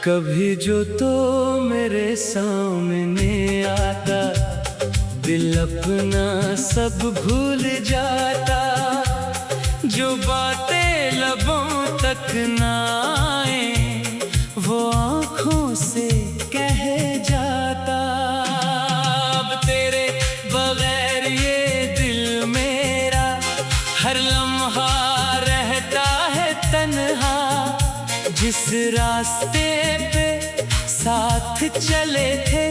कभी जो तो मेरे सामने आता, दिल अपना सब भूल जाता। जो बातें लबों तक ना आए, वो आँखों से कह जाता। अब तेरे बगैर ये दिल मेरा हर लम्हा रहता है तन्हा। जिस रास्ते पे साथ चले थे,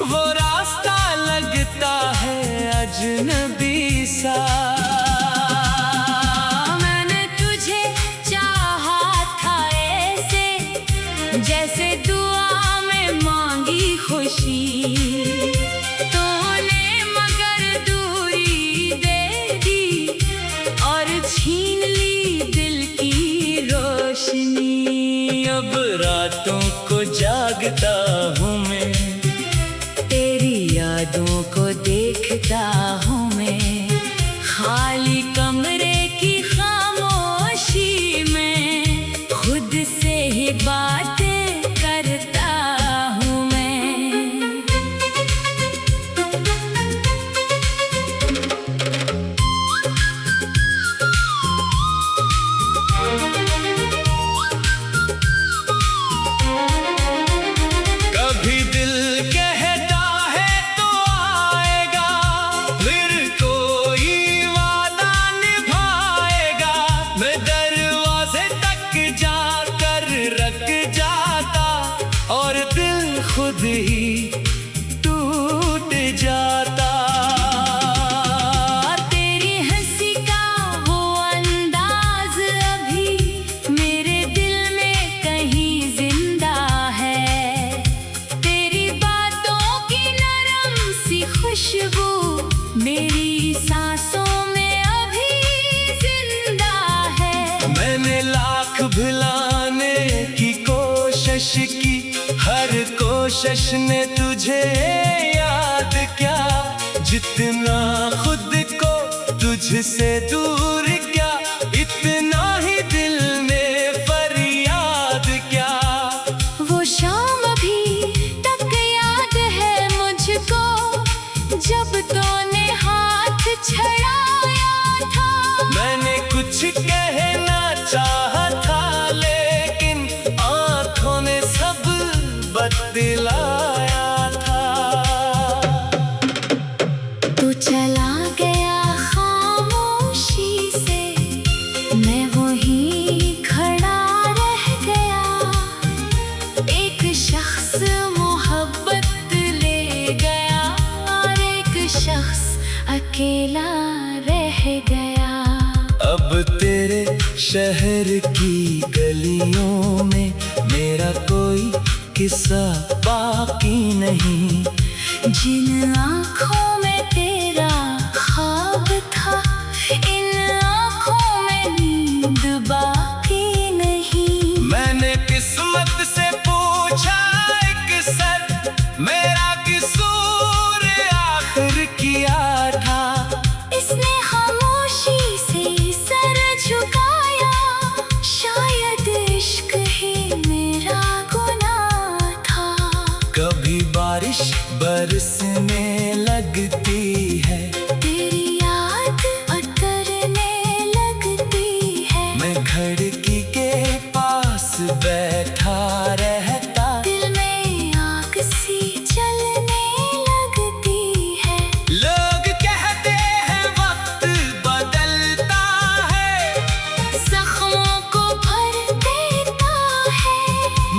वो रास्ता लगता है अजनबी सा। मैंने तुझे चाहा था ऐसे, जैसे दुआ में मांगी खुशी। तूने मगर दूरी दे दी और छीन ली दिल की रोशनी। अब रातों को जागता हूँ मैं, तेरी यादों को देखता हूँ मैं। खाली कमरे की खामोशी में खुद से ही बातें करता हूँ मैं। कभी दिल कहता है तो आएगा, फिर कोई वादा निभाएगा। मैं दरवाजे तक जाकर रख जाता, और दिल खुद ही टूट जाता। तेरी हंसी का वो अंदाज अभी मेरे दिल में कहीं जिंदा है। तेरी बातों की नरम सी खुशबू मेरी सांसों में अभी जिंदा है। मैंने लाख भुलाने की कोशिश की, हर कोशिश ने तुझे याद क्या। जितना खुद को तुझसे दूर किया, इतना ही दिल ने फरियाद क्या। वो शाम अभी तक याद है मुझको, जब तूने हाथ छड़ाया था। मैंने कुछ कहना चाहा था, लेकिन आँखों ने सब बतलाया था। तू चला गया खामोशी से, मैं वहीं खड़ा रह गया। एक शख्स मोहब्बत ले गया और एक शख्स अकेला रह गया। अब तेरे शहर की गलियों में मेरा कोई किस्सा बाकी नहीं। जिन आँखों में तेरा ख्वाब था, इन आँखों में नींद बाकी नहीं। मैंने किस्मत से पूछा एक सर, मेरा किसूर आखिर किया था। इसने खामोशी से सर झुकाया, शायद इश्क ही मेरा गुनाह था। कभी बारिश बरसने लगती है, तेरी याद उतरने लगती है। मैं खिड़की के पास बैठा रहता। दिल में आग सी जलने लगती है। लोग कहते हैं वक्त बदलता है, जख्मों को भर देता है।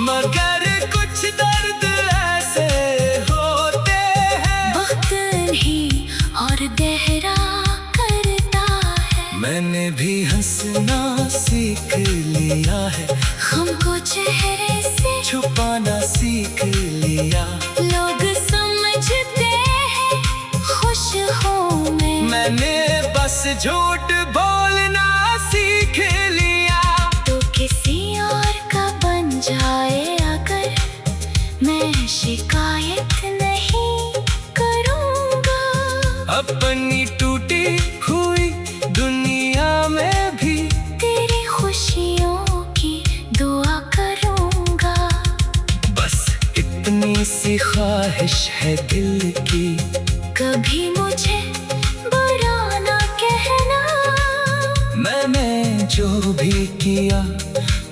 मगर कुछ दर्द ऐसे होते हैं, वक्त नहीं और गहरा करता है। मैंने भी हंसना सीख लिया है, हमको चेहरे से छुपाना सीख लिया। लोग समझते हैं खुश हूँ मैं। मैंने बस झूठ बोलना सीख लिया। तो किसी और का बन जाए अगर, मैं शिकायत नहीं करूँगा। अपनी टूटी हुई दुनिया में भी ऐसी ख्वाहिश है दिल की, कभी मुझे बुरा ना कहना। मैंने जो भी किया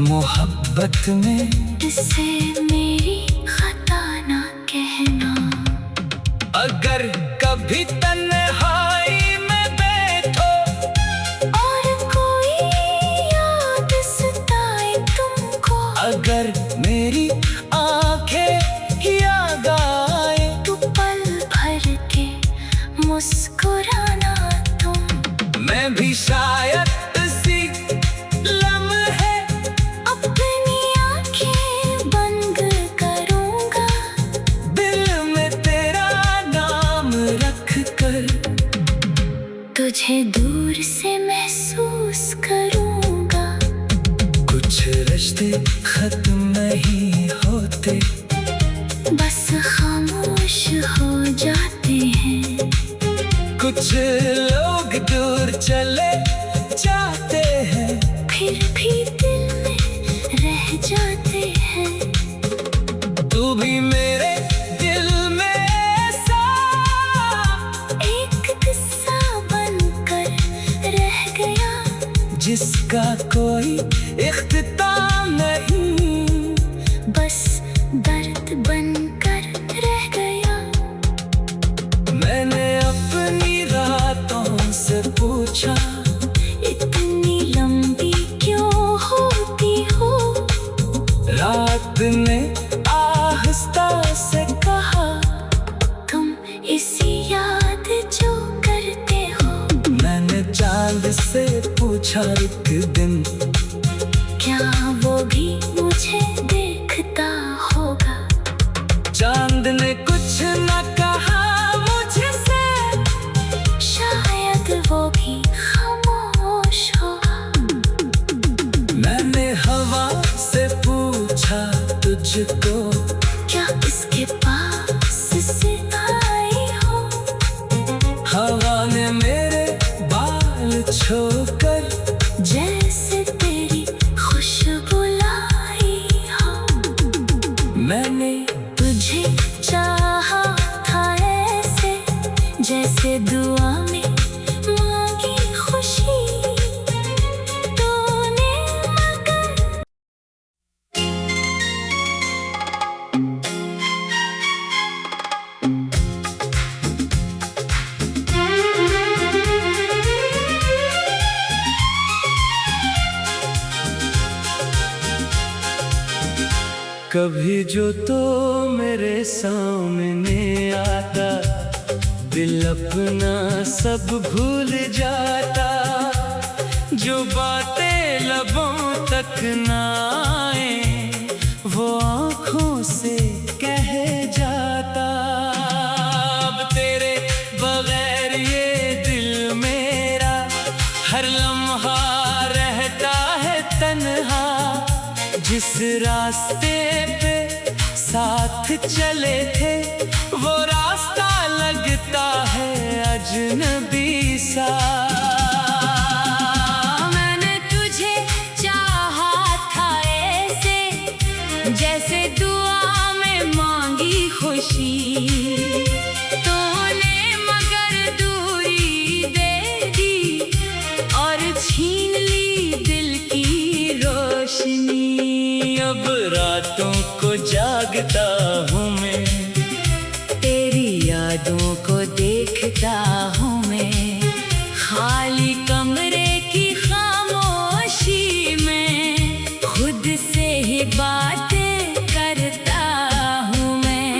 मोहब्बत में, इससे मेरी खता ना कहना। अगर कभी तन्हाई में बैठो और कोई याद सताए तुमको, अगर मेरी आंखें याद आए, तो पल भर के मुस्कुराना तुम। मैं भी शायद इसी लम्हे अपनी आंखें बंद करूंगा, दिल में तेरा नाम रख कर, तुझे दूर से महसूस करूंगा। कुछ रिश्ते खत्म नहीं होते, बस खामोश हो जाते हैं। कुछ लोग दूर चले जाते हैं, फिर भी दिल में रह जाते हैं। तू भी मेरे दिल में सा एक किस्सा बनकर रह गया, जिसका कोई इख्तिताम नहीं, बस दर्द बनकर रह गया। मैंने अपनी रातों से पूछा, इतनी लंबी क्यों होती हो? रात ने आहिस्ता से कहा, तुम इसी याद जो करते हो। मैंने चांद से पूछा एक दिन, क्या वो भी मुझे देखता होगा? चांद ने कुछ न कहा मुझसे, शायद वो भी खामोश होगा। मैंने हवा से पूछा तुझको, क्या इसके पास से आई हो? हवा ने मेरे बाल छोकर, जैसे तेरी खुशबू लाई हो। मैंने तुझे चाहा था ऐसे, जैसे दुआ में मांगी खुशी। तूने मगर कभी जो तो मेरे सामने आता, दिल अपना सब भूल जाता, जो बातें लबों तक ना आए, वो आँखों से कह जाता। अब तेरे बगैर ये दिल मेरा हर लम्हा रहता है तन्हा, जिस रास्ते पे साथ चले थे, वो रास्ता लगता है अजनबी सा। मैंने तुझे चाहा था ऐसे, जैसे दुआ में मांगी खुशी। तूने मगर दूरी दे दी और छीन ली दिल की रोशनी। अब रातों को जागता हूँ मैं, तेरी यादों को देखता हूँ मैं, खाली कमरे की खामोशी में खुद से ही बातें करता हूँ मैं।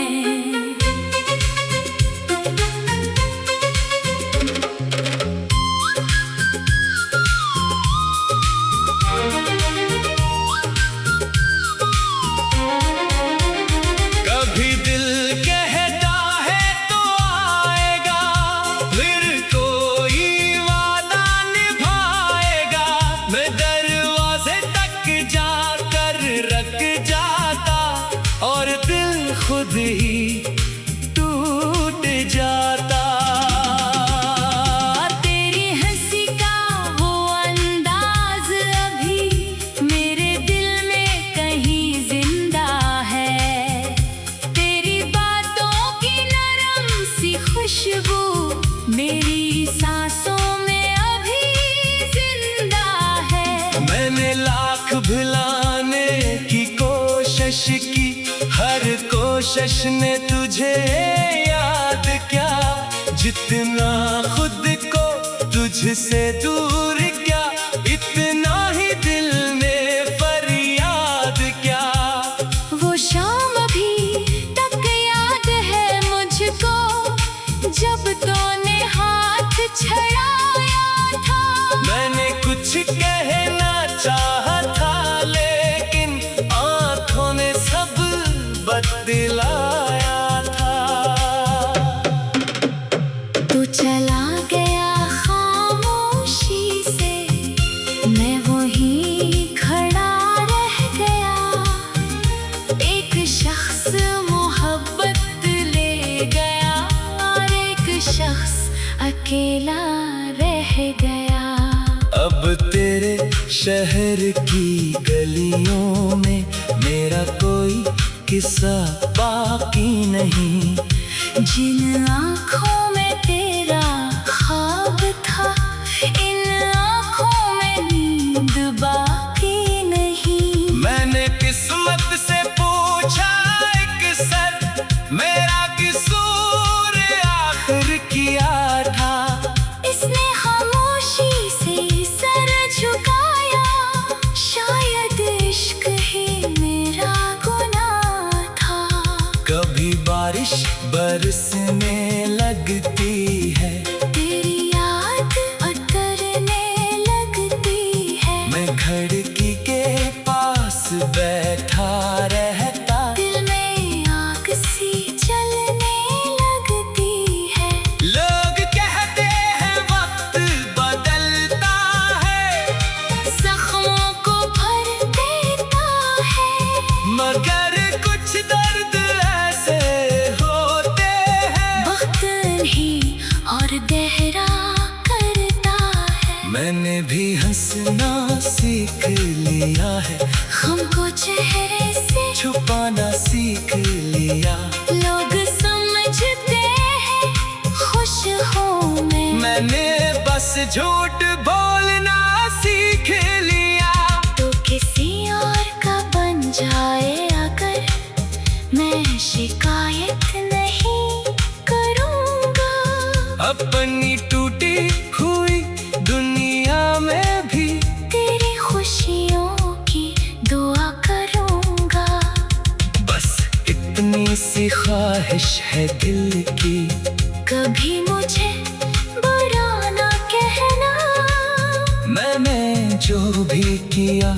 कभी दिल कहता है तो आएगा, फिर कोई वादा निभाएगा। मैं दरवाजे तक जाकर रख जाता, और दिल खुद ही टूट जाता। तेरी हंसी का वो अंदाज अभी मेरे दिल में कहीं जिंदा है। तेरी बात कोशिश ने तुझे याद क्या, जितना खुद को तुझसे दूर क्या, इतना ही दिल में फरियाद क्या। वो शाम अभी तक याद है मुझको, जब तूने हाथ छड़ाया था। मैंने कुछ कहना चाहा था, लेकिन आंखों ने सब बतलाया था। तू चला गया खामोशी से, मैं वहीं खड़ा रह गया। एक शख्स मोहब्बत ले गया और एक शख्स अकेला रह गया। अब तेरे शहर की गलियों में मेरा कोई किस्सा बाकी नहीं। जिन आँखों में तेरा ख्वाब था, इन आँखों में नींद बाकी नहीं। मैंने किस्मत से पूछा एक सर, मेरा किसूर आखिर किया था। इसने खामोशी से सर झुकाया, शायद इश्क ही मेरा गुनाह था। कभी बारिश बरसने लगती है, तेरी याद उतरने लगती है। मैं खिड़की के पास बैठा रहता, दिल में आग सी जलने लगती है। लोग कहते हैं वक्त बदलता है, जख्मों को भर देता है, मगर कुछ दर्द ऐसे होते हैं वक्त ही और गहरा करता है। मैंने भी हंसना सीख लिया है, हमको चेहरे से छुपाना सीख लिया। लोग समझते हैं खुश हूँ मैं, मैंने बस झूठ बोलना सीख लिया। तो किसी और का बन जाए अगर, मैं शिकायत नहीं करूँगा। अपनी टूटी हुई दुनिया में भी तेरी खुशियों की दुआ करूँगा। बस इतनी सी ख्वाहिश है दिल की, कभी मुझे बुरा ना कहना। मैंने जो भी किया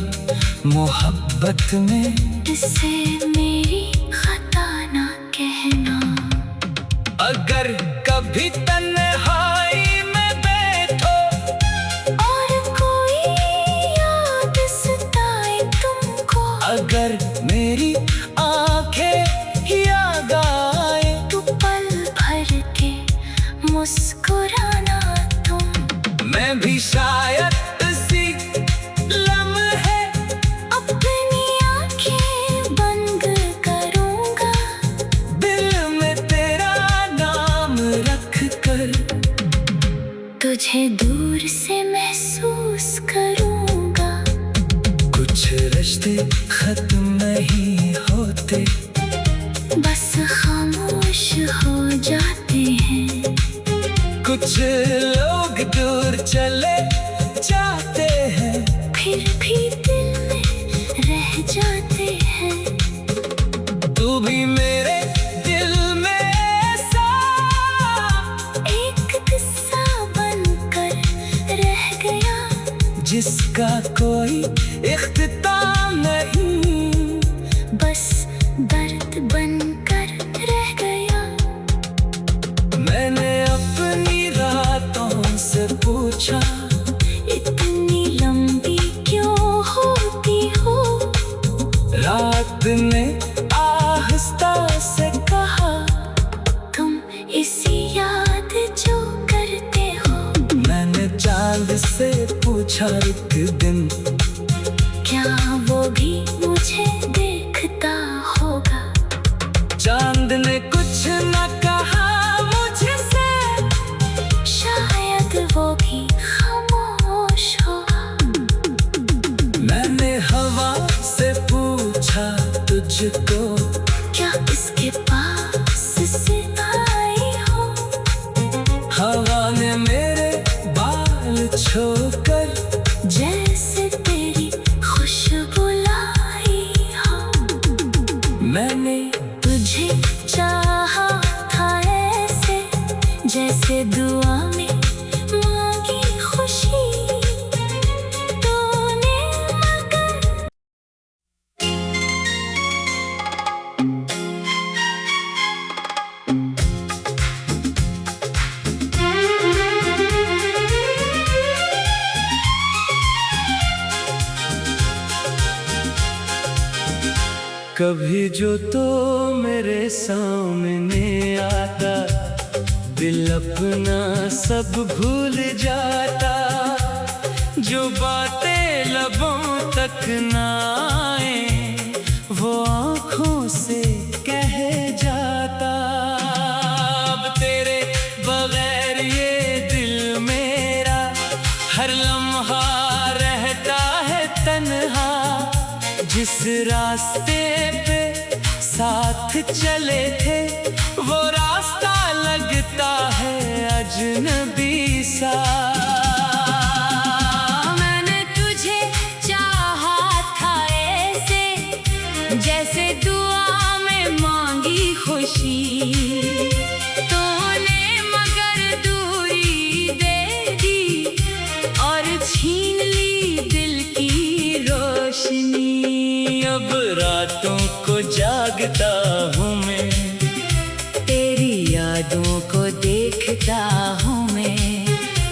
मोहब्बत में, इससे मेरी खता ना कहना। अगर कभी तन्हाई में बैठो और कोई याद सताए तुमको, अगर मेरी आंखें याद आए, तो पल भर के मुस्कुराना तुम। मैं भी शायद इसी लम्हे अपनी आंखें बंद करूँगा, दिल में तेरा नाम रख कर। तुझे दूर से महसूस करूँगा। कुछ रिश्ते खत्म नहीं होते, बस खामोश हो जाते हैं। कुछ लोग दूर चले जाते हैं, फिर भी दिल में रह जाते हैं। तू भी मेरे दिल में ऐसा एक किस्सा बनकर रह गया, जिसका कोई इख्तिताम नहीं। बस दर्द बनकर रह गया। मैंने अपनी रातों से पूछा, इतनी लंबी क्यों होती हो? रात ने आहिस्ता से कहा, तुम इसी याद जो करते हो। मैंने चांद से पूछा एक दिन, क्या वो भी मुझे देखता होगा? चांद ने कुछ न कहा मुझसे, शायद वो भी खामोश होगा। मैंने हवा से पूछा तुझको, क्या इसके मैंने तुझे चाहा था ऐसे, जैसे दुआ में मांगी खुशी। तूने मगर कभी जो तो मेरे सामने आता, दिल अपना सब भूल जाता। जो बातें लबों तक ना आए, वो आँखों से कह जाता। अब तेरे बगैर ये दिल मेरा हर लम्हा रहता है तन्हा। जिस रास्ते पे साथ चले थे, वो रास्ता लगता है अजनबी सा। मैंने तुझे चाहा था ऐसे, जैसे दुआ में मांगी खुशी। तूने मगर दूरी दे दी और छीन ली दिल की रोशनी। अब रातों को जागता हूँ मैं, तेरी यादों को देखता हूँ मैं।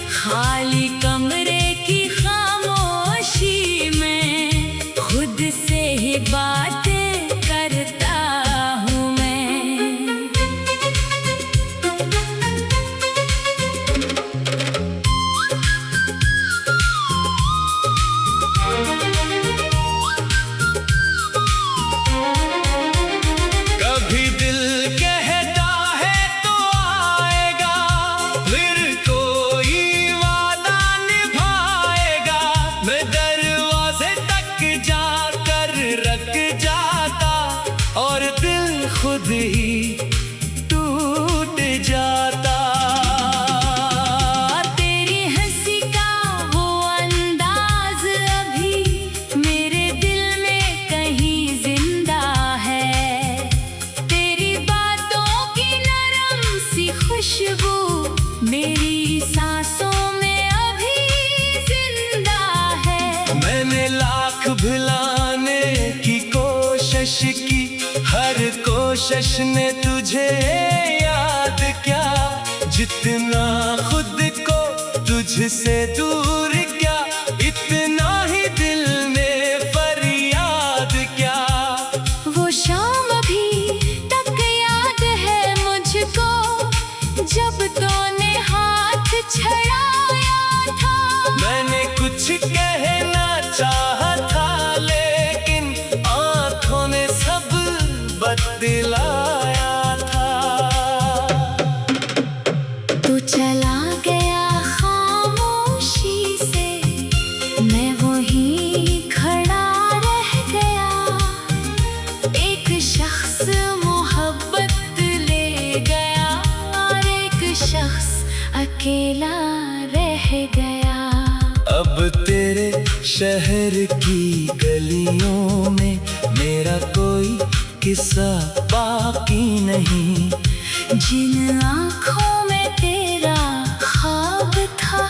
खाली कमरे की खामोशी में खुद से ही बातें करता हूँ मैं। कभी दिल कहता है तो आएगा, फिर कोई वादा निभाएगा। मैं दरवाजे तक जाकर रख जाता, और दिल खुद ही टूट जाता। तेरी हंसी का वो अंदाज अभी मेरे दिल में कहीं जिंदा है। तेरी बातों की नरम सी खुशबू मेरी सांसों में अभी जिंदा है। मैंने लाख भुलाने की कोशिश की, हर कोशिश ने तुझे याद क्या। जितना खुद को तुझसे दूर क्या, इतना ही दिल में फरियाद क्या। वो शाम अभी तक याद है मुझको, जब तूने हाथ छड़ाया था। मैंने कुछ कहना चाहा था, लेकिन आँखों ने सब बतलाया था। तू चला गया खामोशी से, मैं वहीं खड़ा रह गया। एक शख्स मोहब्बत ले गया और एक शख्स अकेला रह गया। अब तेरे शहर की गलियों में मेरा कोई किस्सा बाकी नहीं। जिन आँखों में तेरा ख्वाब था,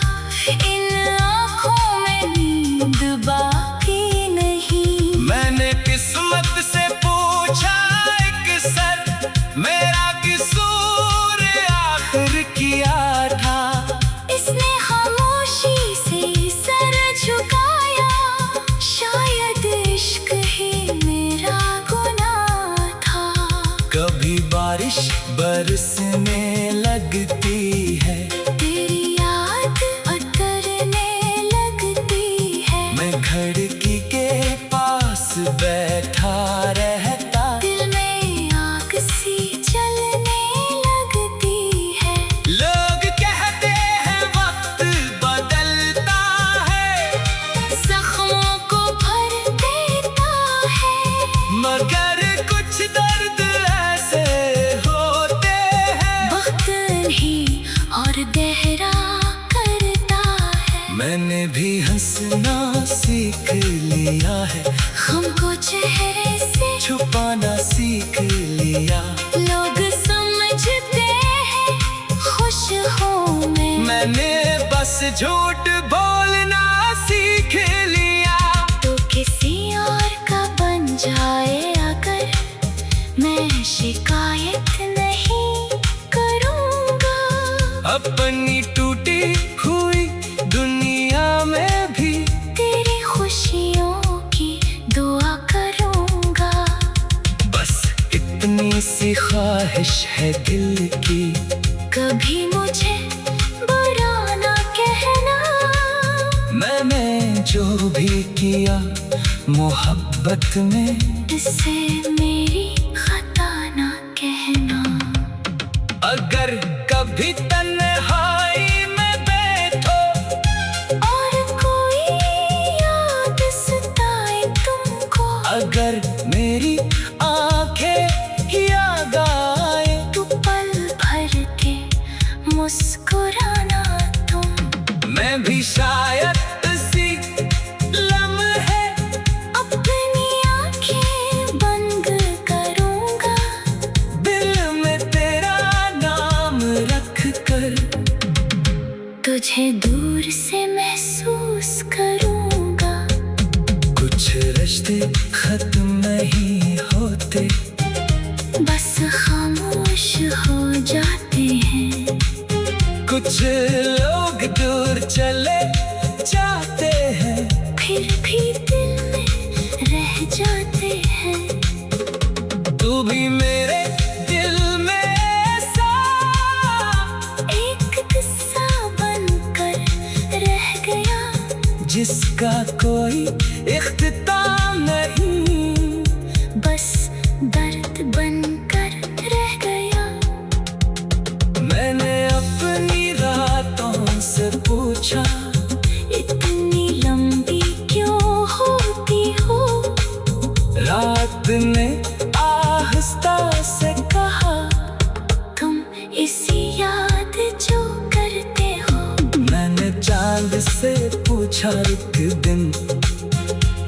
इन आँखों में नींद बाकी नहीं। मैंने किस्मत से पूछा एक सर, मेरा किसूर आखिर किया था। इसने खामोशी से सर झुकाया, शायद इश्क ही मेरा गुनाह था। कभी बारिश बरसने लगती है, तेरी याद उतरने लगती है। मैं खिड़की के पास बैठा रहता। दिल में आग सी जलने लगती है। लोग कहते हैं वक्त बदलता है, जख्मों को भर देता है, मगर कुछ दर्द ऐसे होते हैं। वक्त नहीं और गहरा करता है। मैंने भी हंसना सीख लिया है, हमको चेहरे से छुपाना सीख झूठ बोलना सीख लिया। तो किसी और का बन जाए अगर, मैं शिकायत नहीं करूँगा। अपनी टूटी हुई दुनिया में भी तेरी खुशियों की दुआ करूँगा। बस इतनी सी ख्वाहिश है दिल की, कभी मुझे बुरा ना कहना। मैंने जो भी किया मोहब्बत में, इससे मेरी खता ना कहना। अगर कभी तन्हाई में बैठो और कोई याद सताए तुमको, अगर मेरी आंखें याद आए, तो पल भर के मुस्कुराना तुम। मैं भी शायद इसी लम्हे अपनी आंखें बंद करूँगा। दिल में तेरा नाम रख कर, तुझे दूर से महसूस करूँगा। कुछ रिश्ते खत्म नहीं होते, बस खामोश हो जाते हैं। कुछ लोग दूर चले जाते हैं, फिर भी दिल में रह जाते हैं। तू भी मेरे दिल में सा एक किस्सा बनकर रह गया, जिसका कोई इख्तिताम नहीं, बस दर्द बनकर रह गया। मैंने अपनी रातों से पूछा, इतनी लंबी क्यों होती हो? रात ने आहिस्ता से कहा, तुम इसी याद जो करते हो। मैंने चांद से पूछा एक दिन,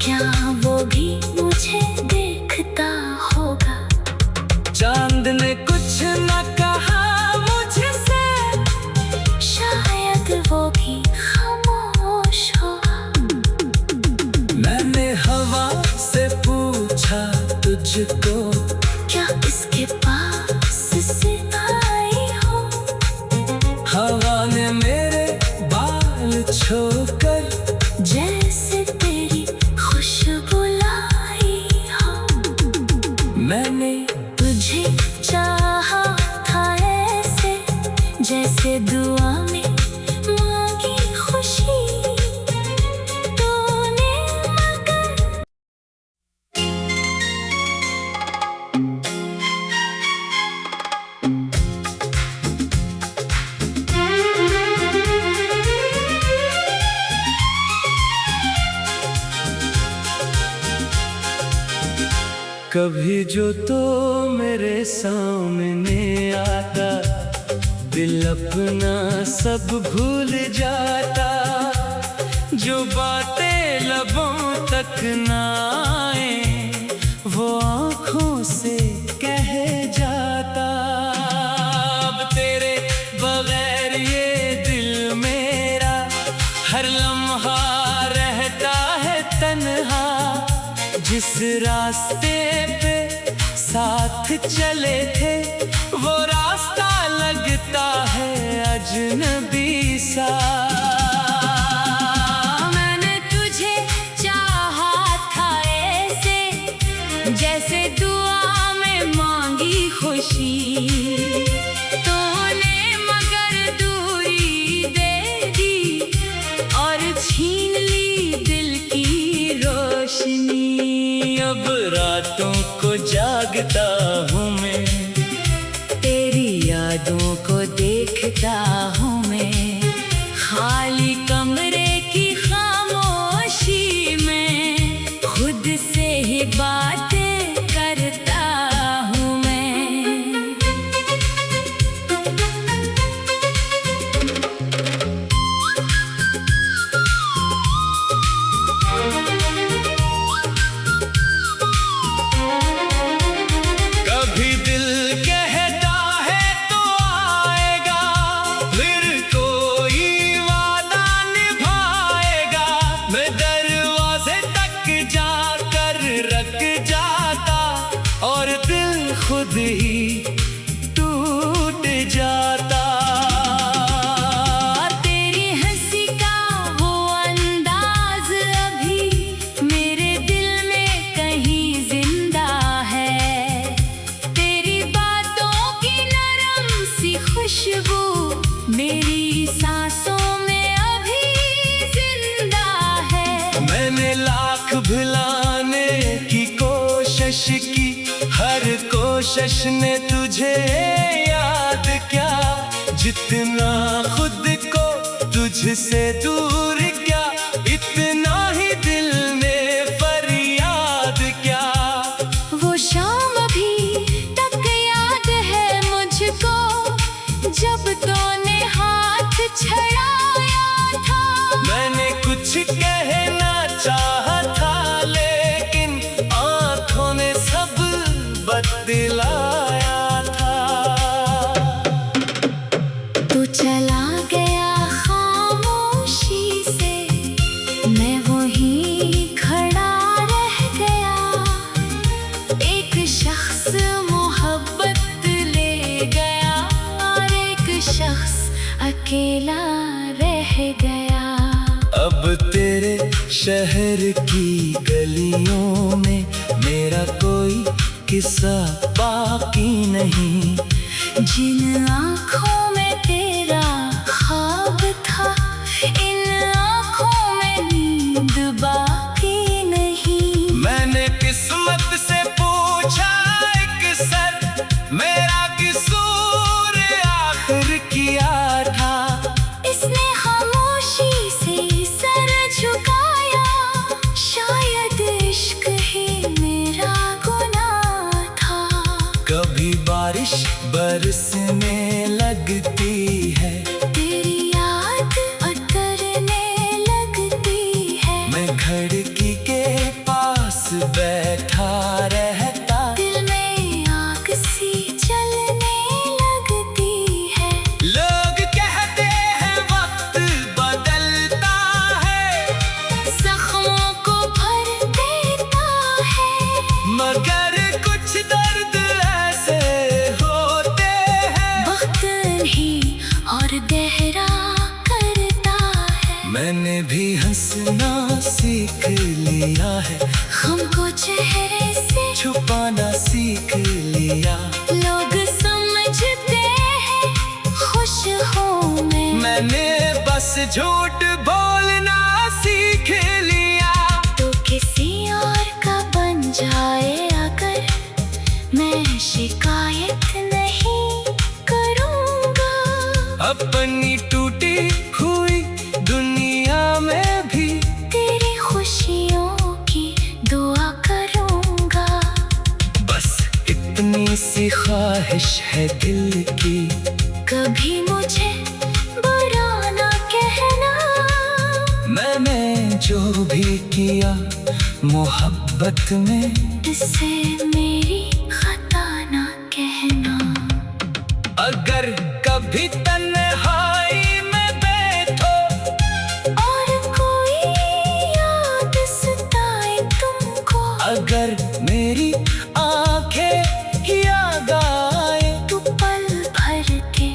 क्या वो भी मुझे देखता होगा? चांद ने कुछ न कहा मुझसे, शायद वो भी खामोश होगा। मैंने हवा से पूछा तुझको, क्या इसके पास से आई हो? हवा ने मेरे बाल छोकर, जैसे तेरी खुशबू लाई हो। मैंने तुझे चाहा था ऐसे, जैसे दुआ में मांगी खुशी। तूने मगर कभी जो तो मेरे सामने आता, दिल अपना सब भूल जाता। जो बातें लबों तक ना आए, वो आँखों से कह जाता। अब तेरे बगैर ये दिल मेरा हर लम्हा रहता है तन्हा। जिस रास्ते पे साथ चले थे, वो रास्ता लगता है अजनबी सा। मैंने तुझे चाहा था ऐसे, जैसे दुआ में मांगी खुशी। तूने मगर दूरी दे दी और छीन ली दिल की रोशनी। अब रातों को जागता हूँ मैं, तेरी यादों को देखता हूँ मैं। खाली कमरे की खामोशी में खुद से ही बातें करता हूँ मैं। कभी दिल खुद ही टूट जाता। तेरी हंसी का वो अंदाज अभी मेरे दिल में कहीं जिंदा है। तेरी बातों की नरम सी खुशबू मेरी सांसों में अभी जिंदा है। मैंने लाख भुलाने की कोशिश की, हर कोशिश ने तुझे याद क्या। जितना खुद को तुझसे दूर किया, इतना ही दिल ने फरियाद क्या। वो शाम अभी तक याद है मुझको, जब तूने हाथ छड़ाया था। मैंने कुछ कहना चाहा था, लेकिन आंखों ने सब बतलाया था। तू चला गया खामोशी से, मैं वहीं खड़ा रह गया। एक शख्स मोहब्बत ले गया और एक शख्स अकेला रह गया। अब तेरे शहर की गलियों में मेरा कोई किस्सा बाकी नहीं। जिन आँखों में तेरा ख्वाब था, इन आँखों में नींद बाकी नहीं। मैंने किस्मत से पूछा एक सर, मेरा किसूर आखिर किया था। इसने खामोशी से सर झुकाया, शायद इश्क ही मेरा गुनाह था। कभी बारिश बरसने लगती है, तेरी याद उतरने लगती है। मैं खिड़की के पास बैठा रहता, दिल में आग सी जलने लगती है। लोग कहते हैं वक्त बदलता है, जख्मों को भर देता है, मगर कुछ दर्द ऐसे होते हैं वक्त नहीं और गहरा करता है। मैंने भी हंसना सीख लिया है, हमको चेहरे से छुपाना सीख लिया। लोग समझते हैं खुश हूँ मैं, मैंने बस झूठ बोलना सीख लिया। तो किसी और का बन जाए अगर, मैं शिकायत नहीं करूँगा। अपनी टूटी हुई दुनिया में भी तेरी खुशियों की दुआ करूँगा। बस इतनी सी ख्वाहिश है दिल की, कभी मुझे बुरा ना कहना। मैंने जो भी किया मोहब्बत में, इससे मेरी खता ना कहना। अगर कभी तन्हाई में बैठो और कोई याद सताए तुमको, अगर मेरी आंखें याद आए, तो पल भर के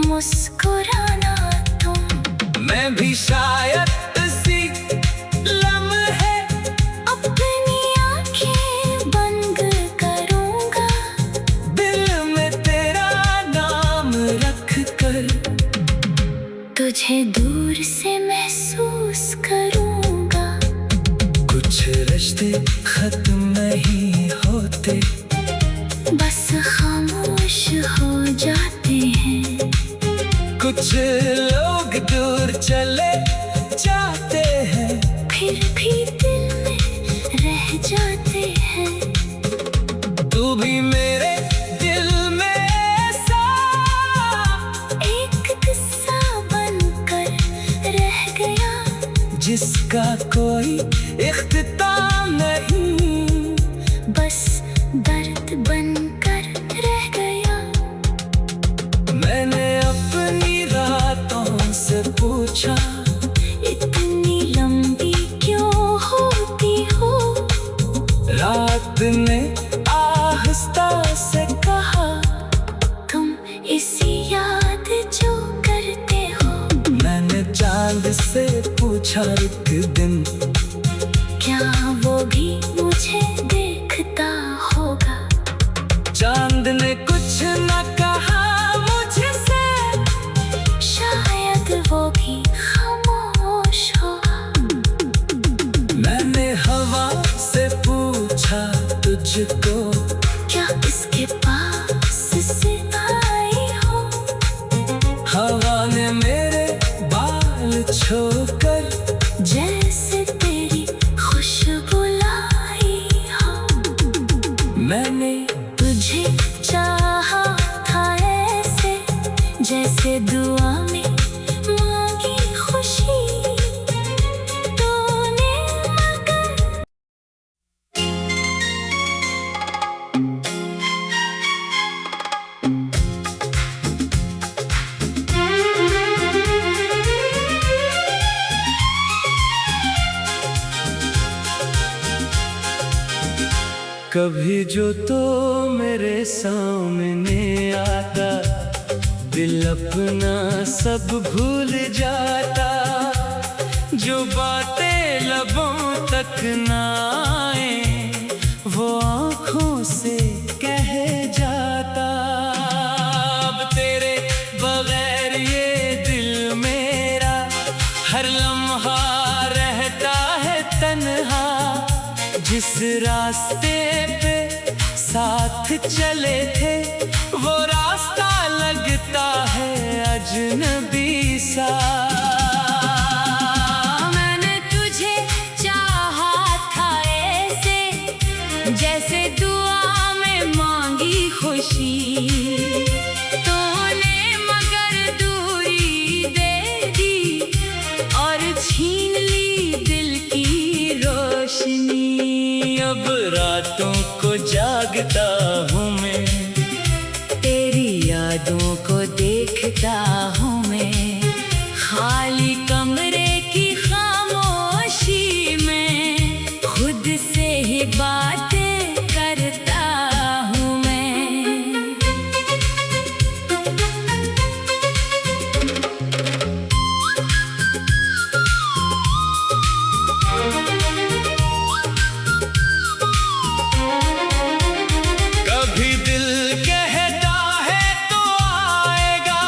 मुस्कुराना तुम। मैं भी शायद इसी लम्हे अपनी आंखें बंद करूँगा, दिल में तेरा नाम रख कर। तुझे दूर से महसूस करूँगा। कुछ रिश्ते खत्म नहीं होते, बस खामोश हो जाते हैं। कुछ लोग दूर चले जाते हैं, फिर भी दिल में रह जाते हैं। तू भी मेरे दिल में सा एक किस्सा बनकर रह गया, जिसका कोई इख्तिताम नहीं, बस दर्द बनकर रह गया। मैंने अपनी रातों से पूछा, इतनी लंबी क्यों होती हो? रात ने आह आहिस्ता से कहा, तुम इसी याद जो करते हो। मैंने चांद से पूछा एक दिन, क्या वो भी मुझे देखता होगा। चांद ने कुछ न कहा मुझसे, शायद वो भी खामोश होगा। मैंने हवा से पूछा तुझको, क्या इसके पास से आई हो। हवा ने मेरे बाल छोकर जैसे तेरी खुशबू लाई हो। मैंने तुझे चाहा था ऐसे, जैसे दुआ में मांगी खुशी। तूने मगर कभी जो तो मेरे सामने आता, दिल अपना सब भूल जाता। जो बातें लबों तक ना आए, वो आँखों से कह जाता। अब तेरे बगैर ये दिल मेरा हर लम्हा रहता है तन्हा। जिस रास्ते पे साथ चले थे, वो रास्ता लगता है अजनबी सा। मैंने तुझे चाहा था ऐसे, जैसे दुआ में मांगी खुशी। तूने मगर दूरी दे दी और छीन ली दिल की रोशनी। अब रातों को जागता हूँ मैं, तेरी यादों को देखता हूँ मैं। खाली कमरे की खामोशी में खुद से ही बातें करता हूँ मैं। कभी दिल कहता है तो आएगा,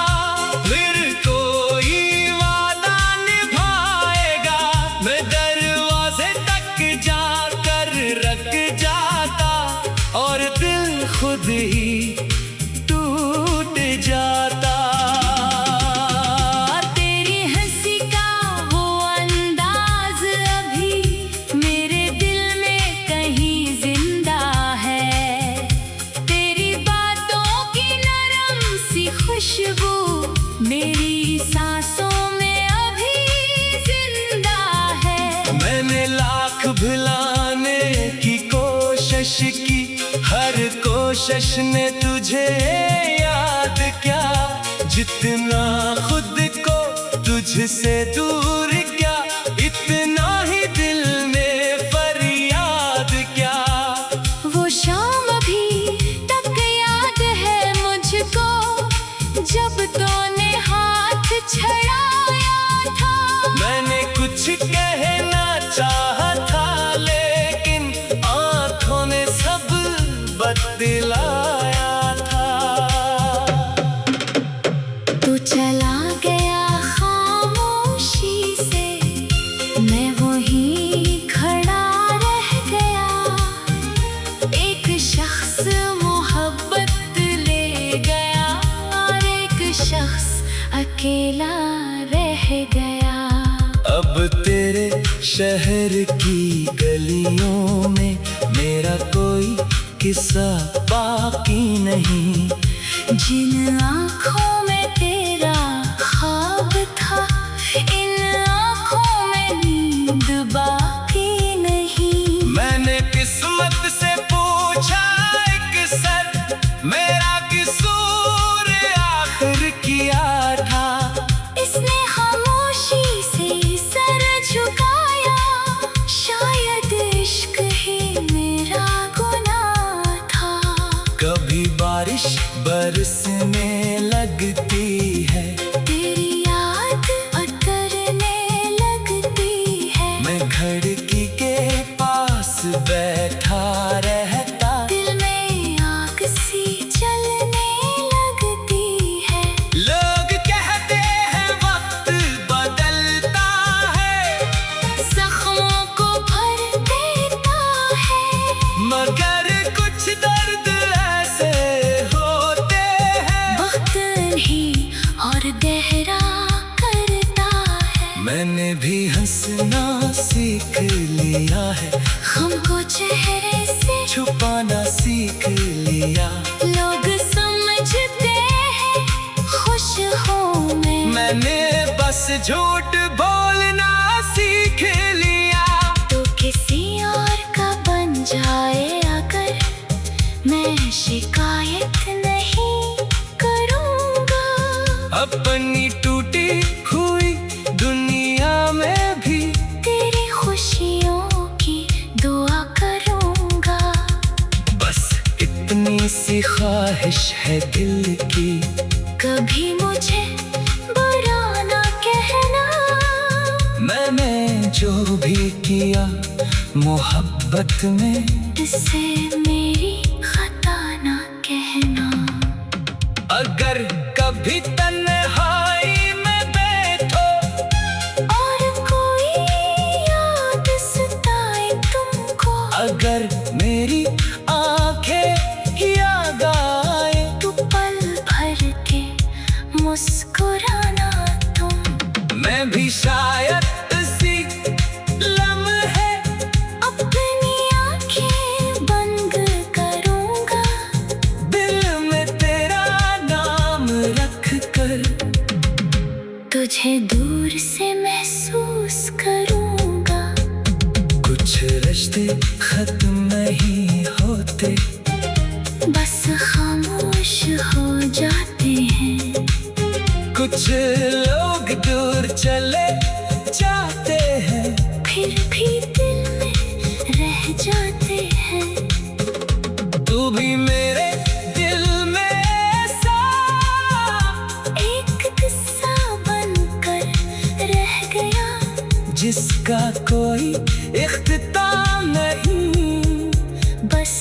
फिर कोई वादा निभाएगा। मैं दरवाजे तक जाकर रख जाता, और दिल खुद ही टूट जाता। तेरी हंसी का वो अंदाज अभी मेरे दिल में कहीं जिंदा है। तेरी बातों की नरम सी खुशबू मेरी सांसों में अभी जिंदा है। मैंने लाख भुलाने की कोशिश की, हर कोशिश ने तुझे याद क्या। जितना खुद को तुझसे दूर क्या, इतना ही दिल में फरियाद क्या। वो शाम अभी तक याद है मुझको, जब तूने हाथ छड़ाया था। मैंने कुछ कहना चाहा था, लेकिन आंखों ने सब बतलाया था। तू चला गया खामोशी से, मैं वहीं खड़ा रह गया। एक शख्स मोहब्बत ले गया और एक शख्स अकेला रह गया। अब तेरे शहर की गलियों में मेरा कोई किस्सा बाकी नहीं। जिन आँखों में तेरा ख्वाब था, इन आँखों में नींद बाकी नहीं। मैंने किस्मत से पूछा एक सर, मेरा कसूर आखिर किया था। इसने खामोशी से सर झुकाया, शायद इश्क ही मेरा गुनाह था। कभी बारिश बरसने लगती है, तेरी याद उतरने लगती है। मैं खिड़की के पास बैठा रहता, दिल में आग सी जलने लगती है। लोग कहते हैं वक्त बदलता है, जख्मों को भर देता है, मगर कुछ दर्द ऐसे होते हैं वक्त नहीं और गहरा करता है। मैंने भी हंसना सीख लिया है, हमको चेहरे से छुपाना सीख लिया। लोग समझते हैं खुश हूँ मैंने बस झूठ बोलना सीख लिया। तो किसी और का बन जाए अगर, मैं शिकायत नहीं करूँगा। अपनी टूटी हुई दुनिया में भी तेरी खुशियों की दुआ करूँगा। बस इतनी सी ख्वाहिश है दिल की, कभी मुझे बुरा ना कहना। मैंने जो भी किया मोहब्बत में, इससे मेरी खता ना कहना। अगर कभी तन्हाई में बैठो और कोई याद सताए तुमको, अगर मेरी आंखें याद आए, तो पल भर के मुस्कुराना तुम। मैं भी शायद इसी लम्हे अपनी आंखें बंद करूँगा, दिल में तेरा नाम रख कर, तुझे दूर से महसूस करूँगा। कुछ रिश्ते खत्म नहीं होते, बस खामोश हो जाते हैं। कुछ लोग दूर चले जाते हैं, फिर भी दिल में रह जाते हैं। तू भी मेरे दिल में सा एक किस्सा बनकर रह गया, जिसका कोई इख्तिताम नहीं, बस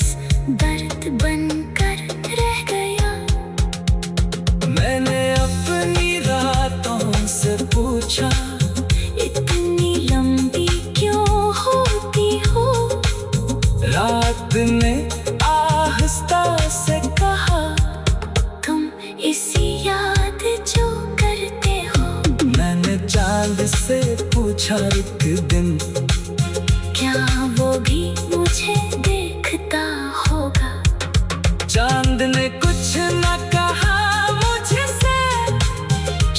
दर्द बनकर रह गया। मैंने अपनी रातों से पूछा, इतनी लंबी क्यों होती हो? रात ने आहिस्ता से कहा, तुम इसी याद जो करते हो। मैंने चांद से पूछा एक दिन, क्या वो भी मुझे देखता होगा? चांद ने कुछ न कहा मुझसे,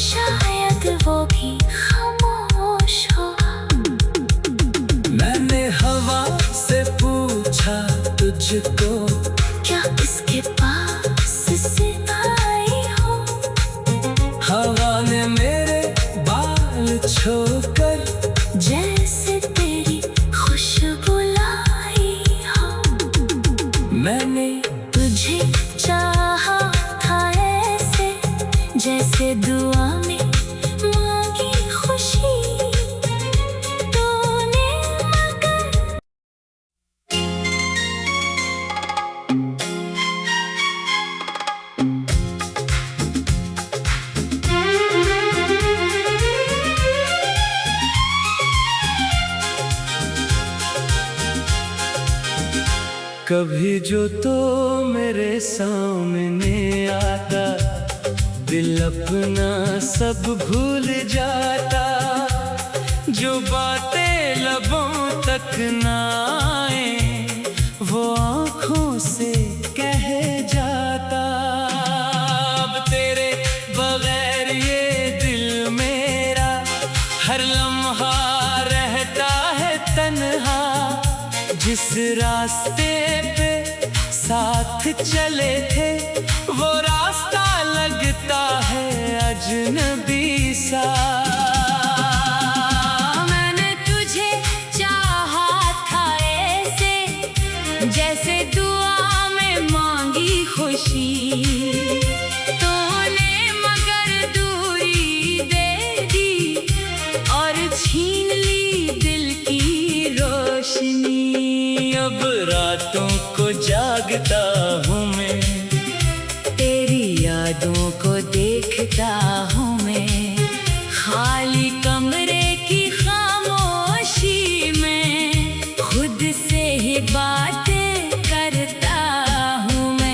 शायद वो भी खामोश होगा। मैंने हवा से पूछा तुझको, क्या इसके पास से आई हो? हवा ने मेरे बाल छोकर, जैसे तेरी खुशबू लाई हो। मैंने तुझे चाहा था ऐसे, जैसे दुआ में मांगी खुशी तूने, मगर कभी जो तो मेरे सामने आता, दिल अपना सब भूल जाता। जो बातें लबों तक ना आए, वो आँखों से कह जाता। अब तेरे बगैर ये दिल मेरा हर लम्हा रहता है तन्हा। जिस रास्ते पे साथ चले थे, वो रास्ता लगता है अजनबी सा। मैंने तुझे चाहा था ऐसे, जैसे दुआ में मांगी खामोशी। तूने मगर दूरी दे दी और छीन ली दिल की रोशनी। अब रातों को जागता हूँ मैं, तेरी यादों को देखता हूँ मैं, खाली कमरे की खामोशी में खुद से ही बातें करता हूँ मैं।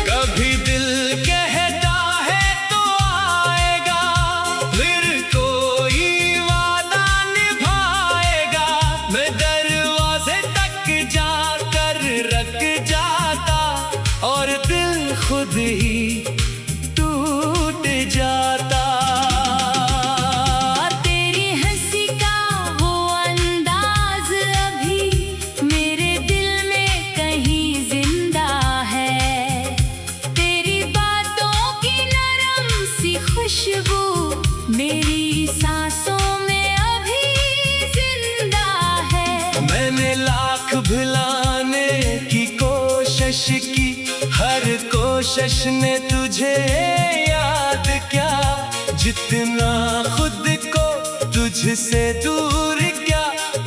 कभी दिल कहता है तो आएगा, फिर कोई वादा निभाएगा। मैं दरवाजे तक जाकर रख जाता और दिल खुद ही टूट जाता। तेरी हंसी का वो अंदाज अभी मेरे दिल में कहीं जिंदा है। तेरी बातों की नरम सी खुशबू मेरी सांसों में अभी जिंदा है। मैंने लाख भुलाने की कोशिश की, हर कोशिश ने तुझे याद क्या। जितना खुद को तुझसे दूर क्या,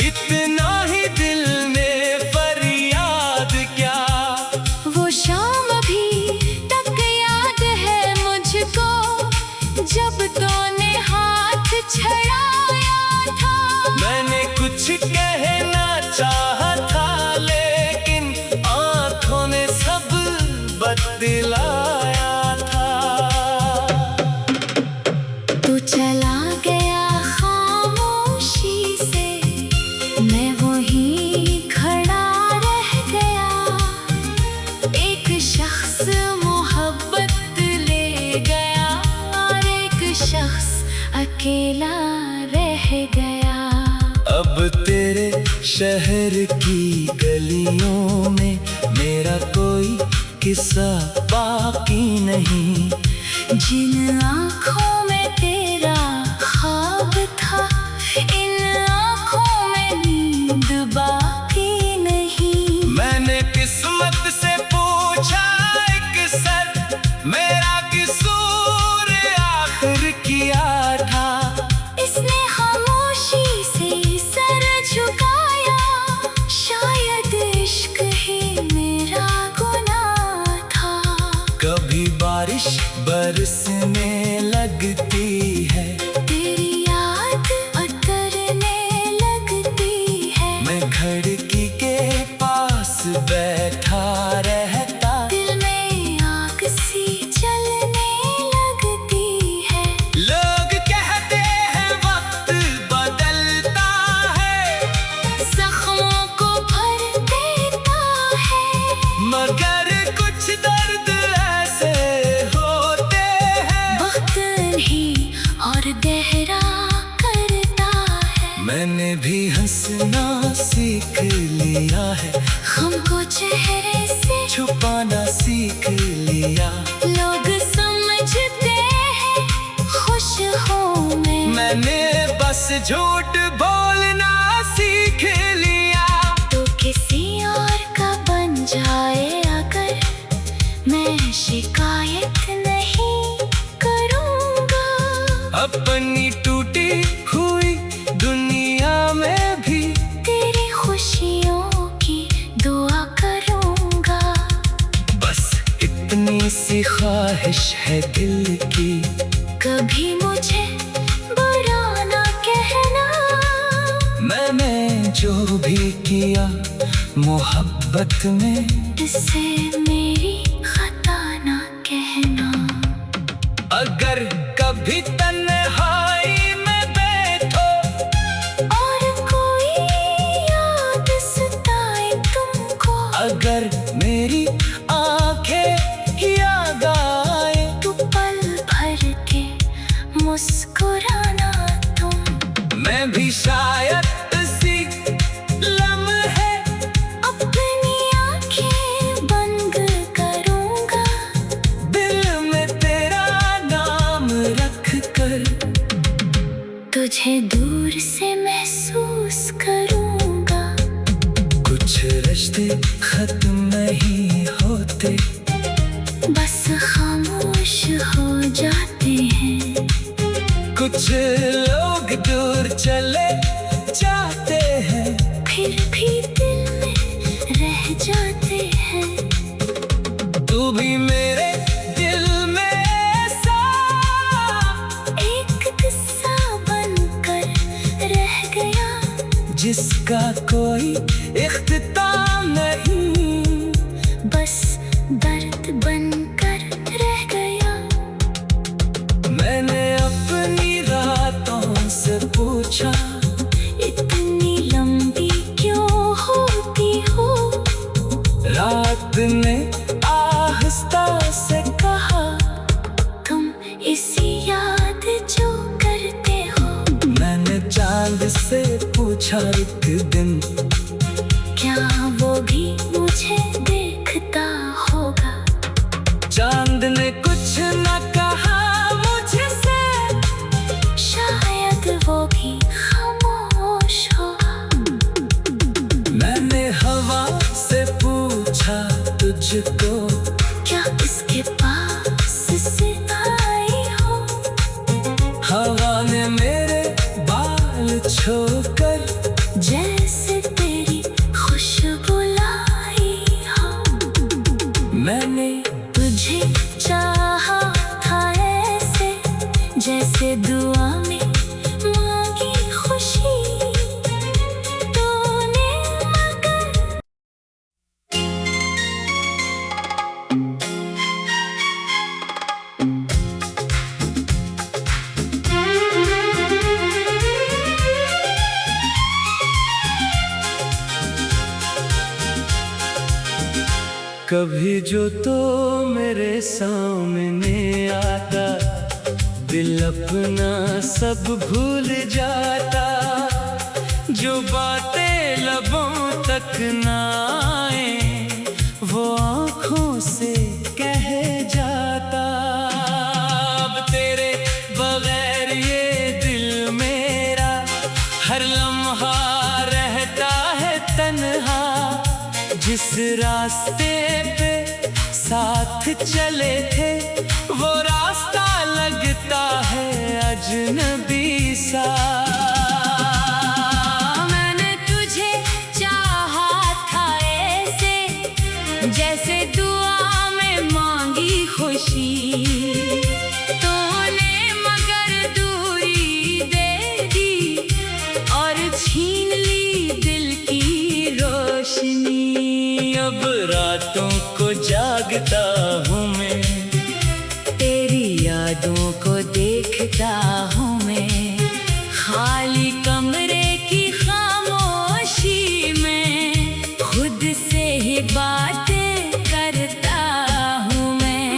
इतना ही दिल में फरियाद क्या। वो शाम अभी तक याद है मुझको, जब तूने हाथ छड़ाया था। मैंने कुछ कहना चाहा था, लेकिन आंखों ने सब बतलाया था। तू चला गया खामोशी से, मैं वहीं खड़ा रह गया। एक शख्स मोहब्बत ले गया और एक शख्स अकेला रह गया। अब तेरे शहर की गलियों में मेरा कोई किस्सा बाकी नहीं। जिन आँखों में तेरा ख्वाब था, इन आँखों में नींद बाकी नहीं। मैंने किस्मत से पूछा एक सर, मेरा किसूर आखिर किया था। इसने खामोशी से सर झुकाया, शायद इश्क ही मेरा गुनाह था। कभी बारिश बरसने लगती है, तेरी याद उतरने लगती है। मैं खिड़की के पास बैठा रहता। दिल में आग सी जलने लगती है। लोग कहते हैं वक्त बदलता है, जख्मों को भर देता है, मगर कुछ दर्द ऐसे होते हैं वक्त नहीं और गहरा करता है। मैंने भी हंसना सीख लिया है, हमको चेहरे से छुपाना सीख लिया। लोग समझते हैं खुश हूँ मैं। मैंने बस झूठ बोलना सीख लिया। तो किसी और का बन जाए अगर, मैं शिकायत नहीं करूँगा। अपनी टूटी हुई दुनिया में भी तेरी खुशियों की दुआ करूँगा। बस इतनी सी ख्वाहिश है दिल की, कभी मुझे बुरा ना कहना। मैंने जो भी किया मोहब्बत में, इससे मेरी खता ना कहना। अगर कभी तन्हाई में बैठो और कोई याद सताए तुमको, अगर मेरी आंखें याद आए, तो पल भर के मुस्कुराना तुम। मैं भी शायद इसी लम्हे अपनी आंखें बंद करूँगा। दिल तुझे दूर से महसूस करूंगा। कुछ रिश्ते खत्म नहीं होते, बस खामोश हो जाते हैं। कुछ लोग दूर चले जाते हैं, फिर भी दिल में रह जाते हैं। तू भी मेरे दिल में सा एक किस्सा बनकर रह गया, जिसका कोई इख्तिताम नहीं, बस दर्द बनकर रह गया। मैंने अपनी रातों से पूछा, इतनी लंबी क्यों होती हो? रात ने आहिस्ता से कहा, तुम इसी याद जो करते हो। मैंने चांद से पूछा एक दिन, क्या वो भी मुझे देखता होगा? चांद ने कुछ न कहा मुझसे, शायद वो भी खामोश होगा। मैंने हवा से पूछा तुझको, क्या इसके पास से आई हो? हवा ने मेरे बाल छोकर जैसे तेरी खुशबू लाई हो। मैंने तुझे चाहा था ऐसे, जैसे दुआ में मांगी खुशी। तूने मगर कभी जो तो मेरे सामने आता, दिल अपना सब भूल जाता। जो बातें लबों तक ना आए, वो आँखों से कह जाता। अब तेरे बगैर ये दिल मेरा हर लम्हा रहता है तन्हा। जिस रास्ते पे साथ चले थे, वो रास्ता लगता है अजनबी सा। मैंने तुझे चाहा था ऐसे, जैसे दुआ में मांगी खुशी। तूने मगर दूरी दे दी और छीन ली दिल की रोशनी। अब रातों को जागता हूँ मैं, तेरी यादों को देखता हूँ मैं। खाली कमरे की खामोशी में खुद से ही बातें करता हूँ मैं।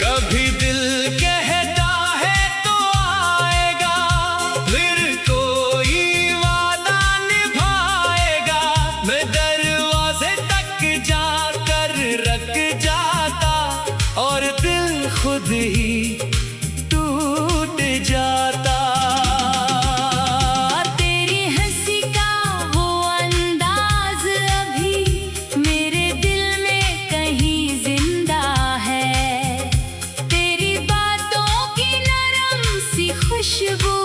कभी दिल कहता है तो आएगा, फिर कोई वादा निभाएगा। मैं दरवाजे तक जाकर रख जाता, और दिल खुद ही टूट जाता। तेरी हंसी का वो अंदाज अभी मेरे दिल में कहीं जिंदा है। तेरी बातों की नरम सी खुशबू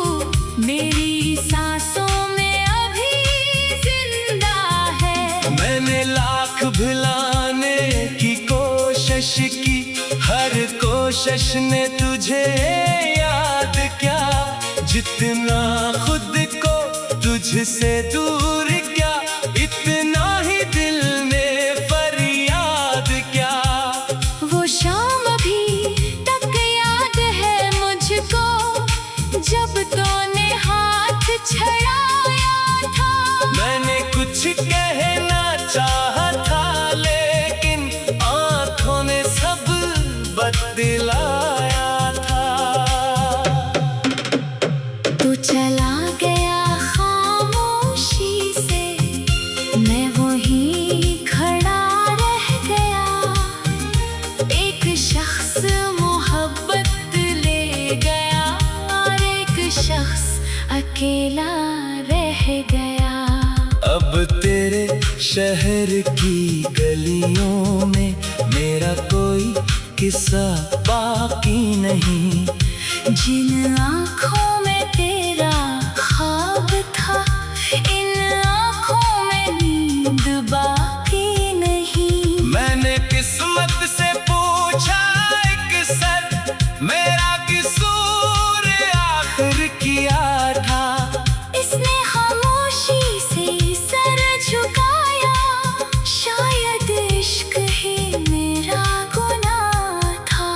मेरी सांसों में अभी जिंदा है। मैंने लाख भुलाने की कोशिश की, हर कोशिश ने तुझे याद क्या। जितना खुद को तुझसे दूर क्या, इतना ही दिल ने फरियाद क्या। वो शाम अभी तक याद है मुझको, जब तूने हाथ छड़ाया था। मैंने कुछ कहना चाहा था, लेकिन आँखों ने सब बतलाया था। तू चला गया खामोश अकेला रह गया। अब तेरे शहर की गलियों में मेरा कोई किस्सा बाकी नहीं। जिन आँखों में तेरा ख्वाब था, इन आँखों में नींद बाकी नहीं। मैंने किस्मत से पूछा एक सर, मेरा किसूर आखिर किया था। इसने खामोशी से सर झुकाया, शायद इश्क ही मेरा गुनाह था।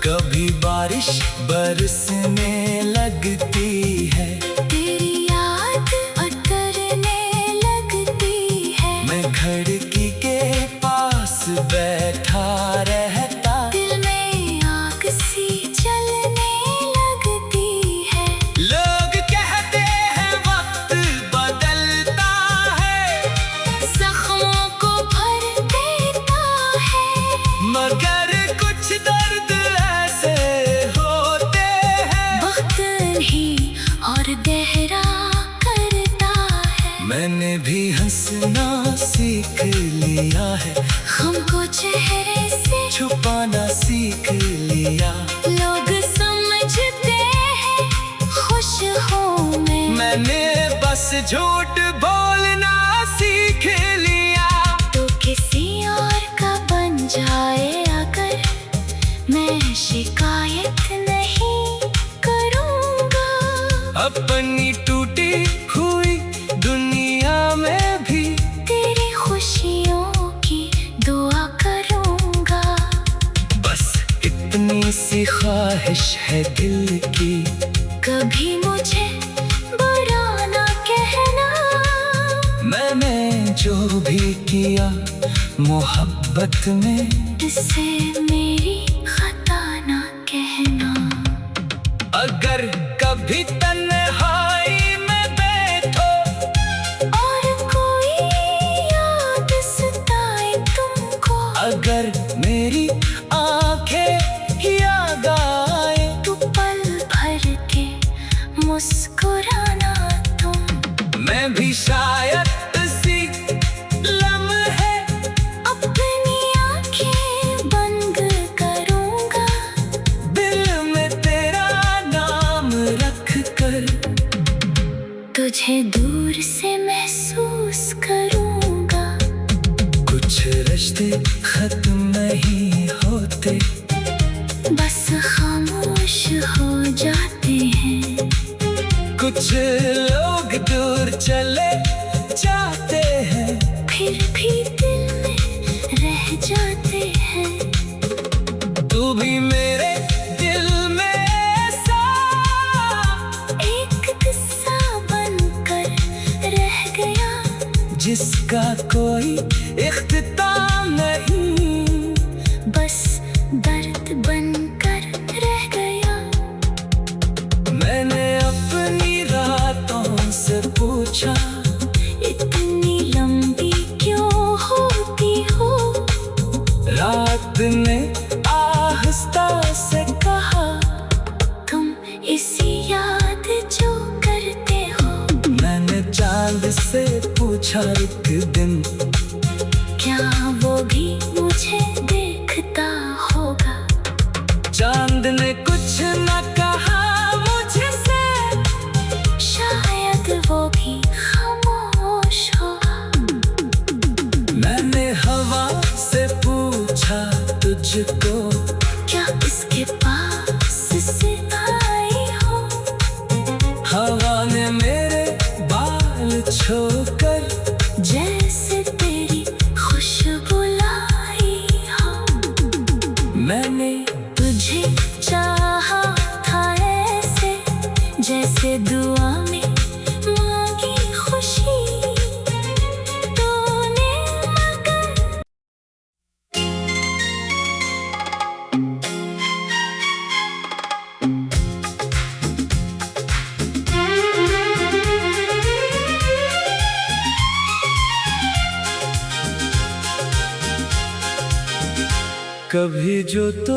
कभी बारिश बरसने लगती है, तेरी याद उतरने लगती है। मैं खिड़की के पास बैठा रहता, दिल में आग सी जलने लगती है। लोग कहते हैं वक्त बदलता है, जख्मों को भर देता है, मगर कुछ दर्द ऐसे होते हैं वक्त नहीं और गहरा करता है। मैंने भी हंसना सीख लिया है, हमको चेहरे से छुपाना सीख लिया। लोग समझते हैं खुश हूँ मैं, मैंने बस झूठ बोलना सीख लिया। तो किसी और का बन जाए अगर, मैं शिकायत नहीं करूँगा। अपनी टूटी हुई दुनिया में भी तेरी खुशियों की दुआ करूँगा। बस इतनी सी ख्वाहिश है दिल की, कभी मुझे बुरा ना कहना। मैंने जो भी किया मोहब्बत में, इससे मेरी खता ना कहना। अगर कभी तन्हाई में बैठो और कोई याद सताए तुमको, अगर मेरी आंखें याद आए, तो पल भर के मुस्कुराना तुम। मैं भी शायद इसी लम्हे अपनी आंखें बंद करूँगा, दिल में तेरा नाम रख कर, तुझे दूर से महसूस करूँगा। कुछ रिश्ते खत्म नहीं होते, बस खामोश हो जाते हैं। कुछ लोग दूर चले जाते हैं, फिर भी दिल में रह जाते हैं। तू भी मेरे दिल में सा एक किस्सा बनकर रह गया, जिसका कोई इख्तिताम नहीं। बस दर्द बनकर रह गया। मैंने अपनी रातों से पूछा, इतनी लंबी क्यों होती हो? रात ने आहिस्ता से कहा, तुम इसी याद जो करते हो। मैंने चांद से पूछा एक दिन, क्या वो भी मुझे देखता होगा? चांद ने कुछ न कहा मुझसे, शायद वो भी खामोश होगा। मैंने हवा से पूछा तुझको, क्या इसके पास से आई हो? हवा ने मेरे बाल छोकर, जैसे तेरी खुशबू लाई हो। मैंने तुझे चाहा था ऐसे, जैसे दुआ में मांगी खुशी तूने, मगर कभी जो तो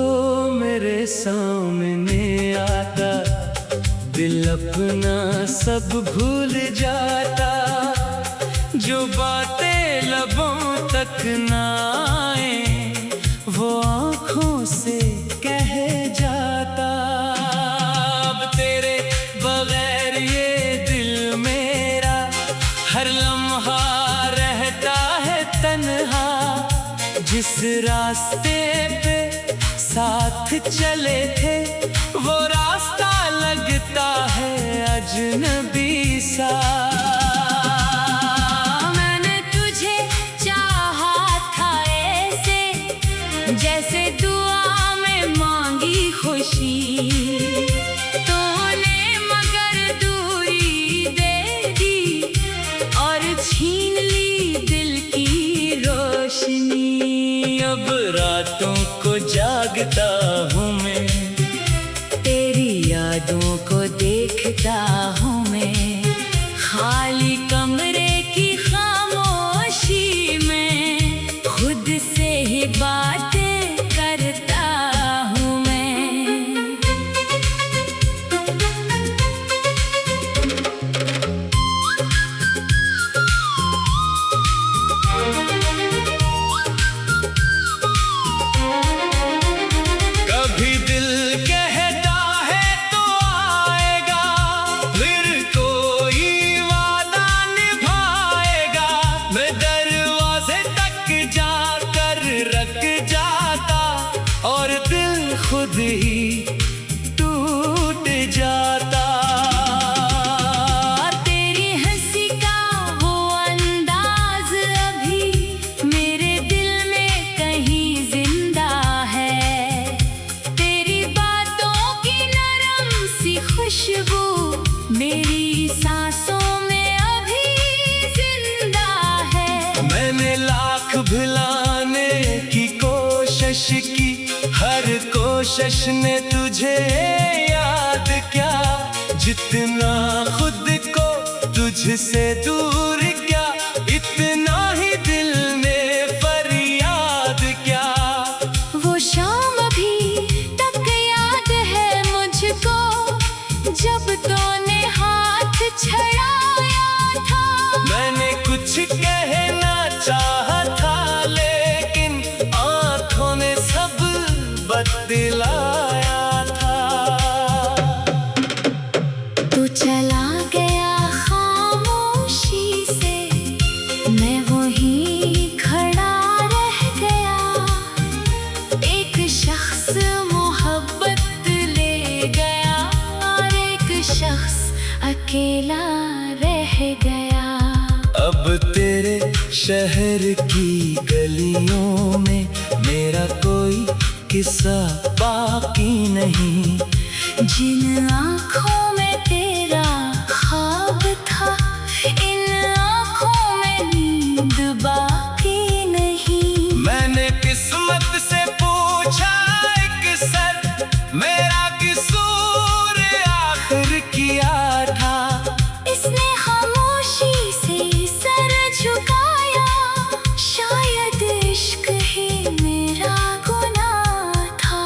मेरे सामने आता, दिल दिल अपना सब भूल जाता, जो बातें लबों तक ना आए वो आँखों से कह जाता। अब तेरे बगैर ये दिल मेरा हर लम्हा रहता है तन्हा। जिस रास्ते पे साथ चले थे वो रास्ता लगता है अजनबी सा। मैंने तुझे चाहा था ऐसे जैसे दुआ में मांगी खुशी, तूने मगर दूरी दे दी और छीन ली दिल की रोशनी। अब रातों को जागता हूँ मैं, तेरी यादों को देखता हूँ मैं, खाली कमरे की खामोशी में खुद से ही बातें करता हूँ मैं। कभी दिल कहता है तो आएगा, फिर कोई वादा निभाएगा। मैं दरवाजे तक जाकर रख जाता और दिल खुद ही टूट जाता। तेरी हंसी का वो अंदाज अभी मेरे दिल में कहीं जिंदा है, तेरी बातों की नरम सी खुशबू मेरी सांसों में अभी जिंदा है। मैंने लाख भुलाने की कोशिश की, हर कोशिश ने तुझे याद क्या। जितना खुद को तुझसे दूर क्या, इतना ही दिल में फरियाद क्या। वो शाम अभी तक याद है मुझको जब तूने हाथ छड़ाया था। मैंने कुछ कहना चाहा था लेकिन आँखों ने सब बतलाया था। तू चला गया खामोशी से, मैं वहीं खड़ा रह गया। एक शख्स मोहब्बत ले गया और एक शख्स अकेला रह गया। अब तेरे शहर की गलियों में मेरा कोई किस्सा बाकी नहीं। जिन आँखों में तेरा ख्वाब था, इन आँखों में नींद बाकी नहीं। मैंने किस्मत से पूछा एक सर, मेरा किसूर आखिर किया था। इसने खामोशी से सर झुकाया, शायद इश्क ही मेरा गुनाह था।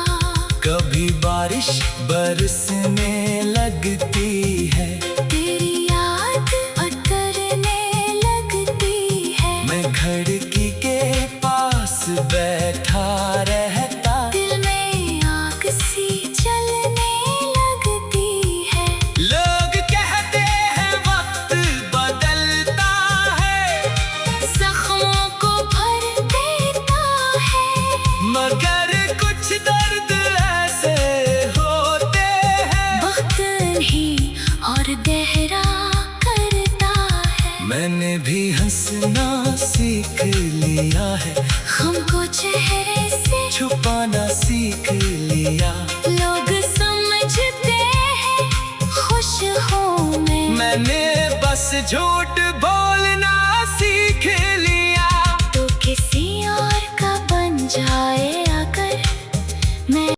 कभी बारिश बरसने लगती है, तेरी याद उतरने लगती है। मैं खिड़की के पास बैठा रहता, दिल में आग सी जलने लगती है। लोग कहते हैं वक्त बदलता है, जख्मों को भर देता है, मगर कुछ दर्द ऐसे होते हैं वक्त नहीं और गहरा करता है। मैंने भी हंसना सीख लिया है, हमको चेहरे से छुपाना सीख लिया। लोग समझते हैं खुश हूँ मैंने बस झूठ बोलना सीख लिया। तो किसी और का बन जाए अगर मैं